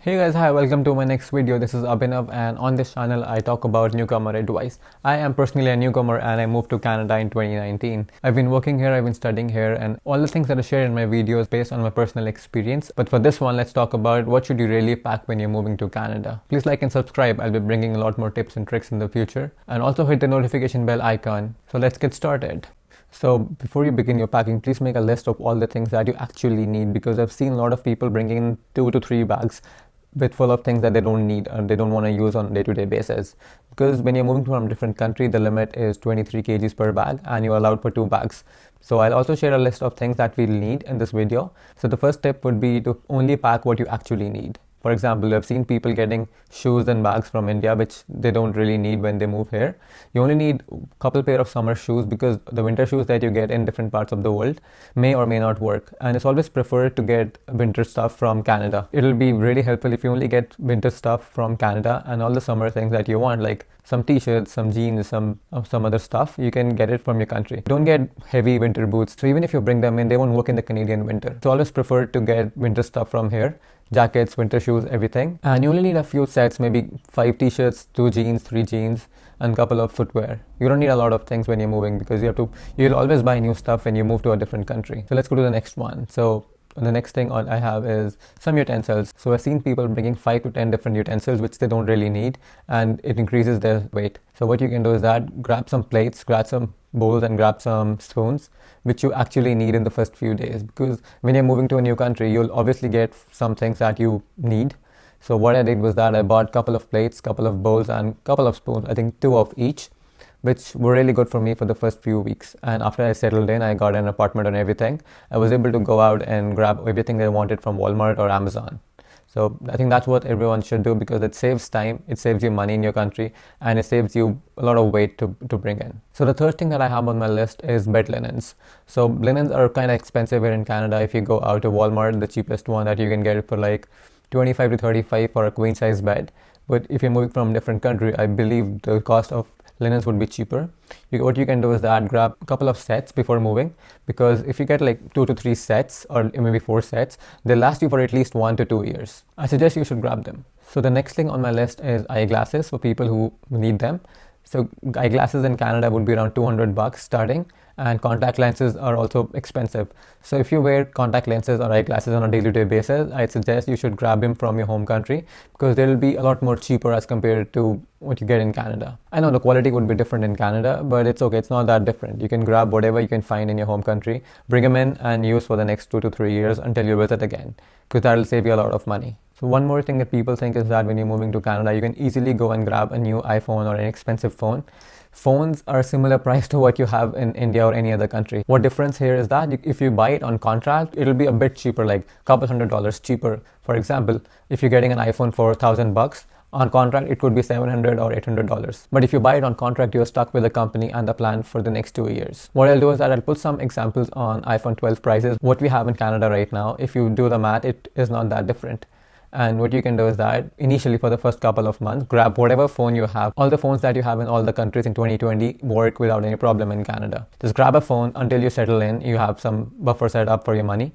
Hey guys, hi, welcome to my next video. This is Abhinav, and on this channel I talk about newcomer advice. I am personally a newcomer and I moved to Canada in 2019. I've been working here, I've been studying here, and all the things that I share in my videos based on my personal experience. But for this one, let's talk about what should you really pack when you're moving to Canada. Please like and subscribe. I'll be bringing a lot more tips and tricks in the future. And also hit the notification bell icon. So let's get started. So before you begin your packing, please make a list of all the things that you actually need, because I've seen a lot of people bringing in 2 to 3 bags with full of things that they don't need and they don't want to use on a day-to-day basis. Because when you're moving from a different country, the limit is 23 kgs per bag and you're allowed for 2 bags. So I'll also share a list of things that we'll need in this video. So the first tip would be to only pack what you actually need. For example, I've seen people getting shoes and bags from India, which they don't really need when they move here. You only need a couple pair of summer shoes, because the winter shoes that you get in different parts of the world may or may not work. And it's always preferred to get winter stuff from Canada. It'll be really helpful if you only get winter stuff from Canada, and all the summer things that you want, like some t-shirts, some jeans, some other stuff, you can get it from your country. Don't get heavy winter boots. So even if you bring them in, they won't work in the Canadian winter. So always preferred to get winter stuff from here. Jackets, winter shoes, everything. And you only need a few sets, maybe 5 t-shirts, 2 jeans, 3 jeans, and a couple of footwear. You don't need a lot of things when you're moving, because you'll always buy new stuff when you move to a different country. So let's go to the next one. So the next thing I have is some utensils. So I've seen people bringing 5 to 10 different utensils, which they don't really need, and it increases their weight. So what you can do is that grab some plates, grab some bowls, and grab some spoons, which you actually need in the first few days, because when you're moving to a new country, you'll obviously get some things that you need. So what I did was that I bought a couple of plates, couple of bowls, and couple of spoons, I think 2 of each, which were really good for me for the first few weeks. And after I settled in, I got an apartment and everything, I was able to go out and grab everything that I wanted from Walmart or Amazon. So I think that's what everyone should do, because it saves time, it saves you money in your country, and it saves you a lot of weight to bring in. So the third thing that I have on my list is bed linens. So linens are kind of expensive here in Canada. If you go out to Walmart, the cheapest one that you can get it for like 25 to 35 for a queen size bed. But if you're moving from a different country, I believe the cost of linens would be cheaper. What you can do is that grab a couple of sets before moving, because if you get like 2 to 3 sets or maybe 4 sets, they'll last you for at least 1 to 2 years. I suggest you should grab them. So the next thing on my list is eyeglasses for people who need them. So eyeglasses in Canada would be around $200 starting, and contact lenses are also expensive. So if you wear contact lenses or eyeglasses on a day-to-day basis, I suggest you should grab them from your home country, because they'll be a lot more cheaper as compared to what you get in Canada. I know the quality would be different in Canada, but it's okay, it's not that different. You can grab whatever you can find in your home country, bring them in and use for the next 2 to 3 years until you visit again, because that'll save you a lot of money. So one more thing that people think is that when you're moving to Canada, you can easily go and grab a new iPhone or an expensive phone. Phones are similar price to what you have in India or any other country. What difference here is that if you buy it on contract, it'll be a bit cheaper, like a couple $100 cheaper. For example, if you're getting an iPhone for $1,000, on contract it could be $700 or $800. But if you buy it on contract, you're stuck with the company and the plan for the next 2 years. What I'll do is that I'll put some examples on iPhone 12 prices, what we have in Canada right now. If you do the math, it is not that different. And what you can do is that initially for the first couple of months, grab whatever phone you have. All the phones that you have in all the countries in 2020 work without any problem in Canada. Just grab a phone until you settle in, you have some buffer set up for your money.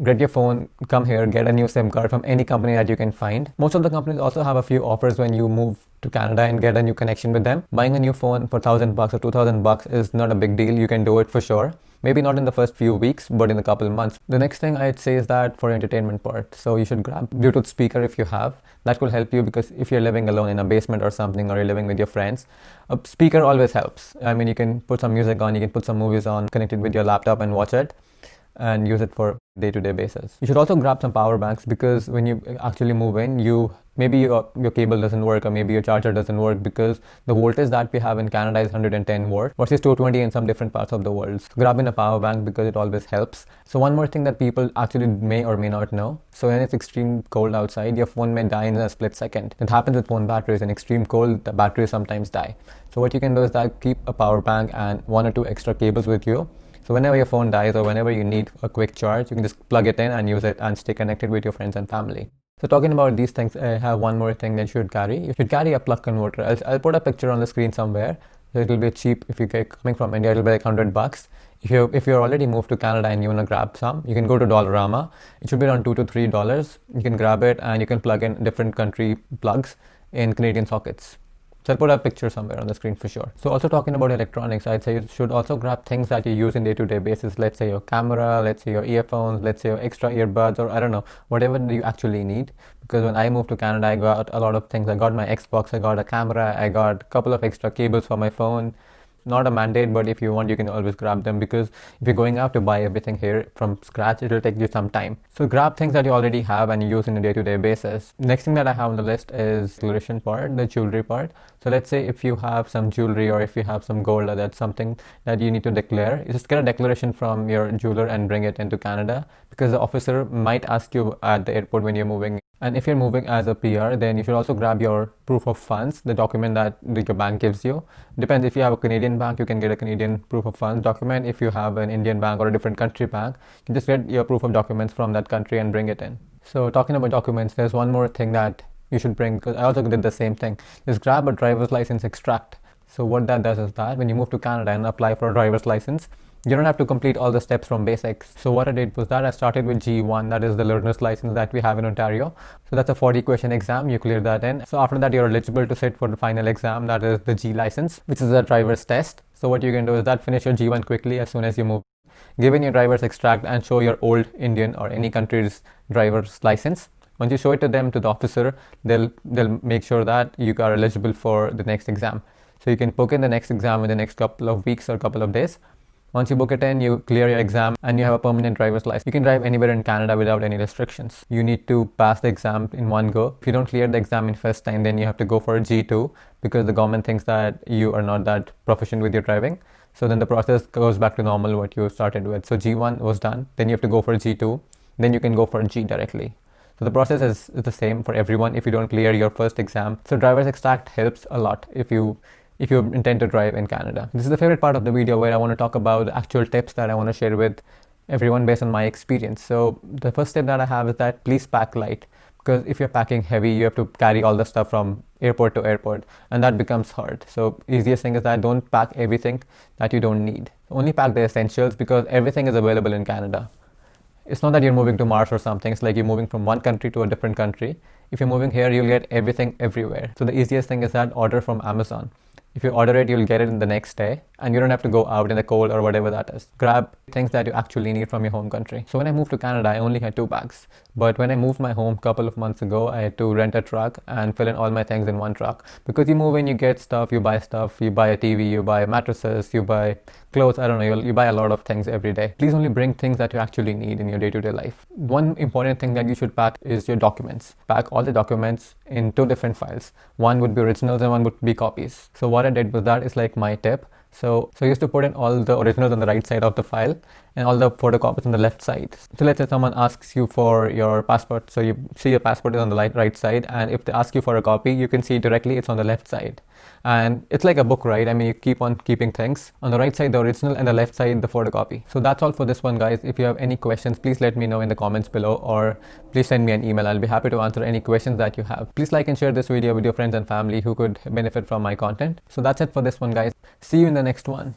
Get your phone, come here, get a new SIM card from any company that you can find. Most of the companies also have a few offers when you move to Canada and get a new connection with them. Buying a new phone for $1,000 or $2,000 is not a big deal. You can do it for sure. Maybe not in the first few weeks, but in a couple of months. The next thing I'd say is that for entertainment part. So you should grab Bluetooth speaker if you have. That will help you, because if you're living alone in a basement or something, or you're living with your friends, a speaker always helps. I mean, you can put some music on, you can put some movies on, connect it with your laptop and watch it, and use it for day-to-day basis. You should also grab some power banks, because when you actually move in, maybe your cable doesn't work, or maybe your charger doesn't work, because the voltage that we have in Canada is 110 volt versus 220 in some different parts of the world. So grab in a power bank, because it always helps. So one more thing that people actually may or may not know. So when it's extreme cold outside, your phone may die in a split second. It happens with phone batteries. In extreme cold, the batteries sometimes die. So what you can do is that keep a power bank and 1 or 2 extra cables with you. So whenever your phone dies or whenever you need a quick charge, you can just plug it in and use it and stay connected with your friends and family. So talking about these things, I have one more thing that you should carry. You should carry a plug converter. I'll put a picture on the screen somewhere. So it will be cheap. If you get coming from India, it will be like $100. If you're already moved to Canada and you want to grab some, you can go to Dollarama. It should be around $2 to $3. You can grab it and you can plug in different country plugs in Canadian sockets. So I'll put a picture somewhere on the screen for sure. So also talking about electronics, I'd say you should also grab things that you use in day-to-day basis. Let's say your camera, let's say your earphones, let's say your extra earbuds, or I don't know, whatever you actually need. Because when I moved to Canada, I got a lot of things. I got my Xbox, I got a camera, I got a couple of extra cables for my phone. Not a mandate, but if you want, you can always grab them, because if you're going out to buy everything here from scratch, it will take you some time. So grab things that you already have and you use on a day-to-day basis. Next thing that I have on the list is the declaration part, the jewelry part. So let's say if you have some jewelry or if you have some gold, or that's something that you need to declare, you just get a declaration from your jeweler and bring it into Canada, because the officer might ask you at the airport when you're moving. And if you're moving as a PR, then you should also grab your proof of funds, the document that your bank gives you. Depends, if you have a Canadian bank, you can get a Canadian proof of funds document. If you have an Indian bank or a different country bank, you can just get your proof of documents from that country and bring it in. So talking about documents, there's one more thing that you should bring, because I also did the same thing. Just grab a driver's license extract. So what that does is that when you move to Canada and apply for a driver's license, you don't have to complete all the steps from basics. So what I did was that I started with G1, that is the learner's license that we have in Ontario. So that's a 40 question exam, you clear that in. So after that, you're eligible to sit for the final exam, that is the G license, which is a driver's test. So what you can do is that finish your G1 quickly as soon as you move. Give in your driver's extract and show your old Indian or any country's driver's license. Once you show it to them, to the officer, they'll make sure that you are eligible for the next exam. So you can book in the next exam in the next couple of weeks or couple of days. Once you book it in, you clear your exam and you have a permanent driver's license. You can drive anywhere in Canada without any restrictions. You need to pass the exam in one go. If you don't clear the exam in first time, then you have to go for a G2, because the government thinks that you are not that proficient with your driving. So then the process goes back to normal what you started with. So G1 was done, then you have to go for a G2, then you can go for a G directly. So the process is the same for everyone if you don't clear your first exam. So driver's extract helps a lot if you intend to drive in Canada. This is the favorite part of the video, where I want to talk about the actual tips that I want to share with everyone based on my experience. So the first tip that I have is that please pack light, because if you're packing heavy, you have to carry all the stuff from airport to airport, and that becomes hard. So easiest thing is that don't pack everything that you don't need. Only pack the essentials, because everything is available in Canada. It's not that you're moving to Mars or something. It's like you're moving from one country to a different country. If you're moving here, you'll get everything everywhere. So the easiest thing is that order from Amazon. If you order it, you'll get it in the next day, and you don't have to go out in the cold or whatever that is. Grab things that you actually need from your home country. So when I moved to Canada, I only had 2 bags. But when I moved my home a couple of months ago, I had to rent a truck and fill in all my things in one truck. Because you move in, you get stuff, you buy a TV, you buy mattresses, you buy clothes, I don't know, you buy a lot of things every day. Please only bring things that you actually need in your day-to-day life. One important thing that you should pack is your documents. Pack all the documents in 2 different files. One would be originals and one would be copies. So what I did was that is like my tip. So I used to put in all the originals on the right side of the file and all the photocopies on the left side. So let's say someone asks you for your passport. So you see your passport is on the right side, and if they ask you for a copy, you can see directly it's on the left side. And it's like a book, right? I mean, you keep on keeping things. On the right side, the original, and the left side, the photocopy. So that's all for this one, guys. If you have any questions, please let me know in the comments below, or please send me an email. I'll be happy to answer any questions that you have. Please like and share this video with your friends and family who could benefit from my content. So that's it for this one, guys. See you in the next one.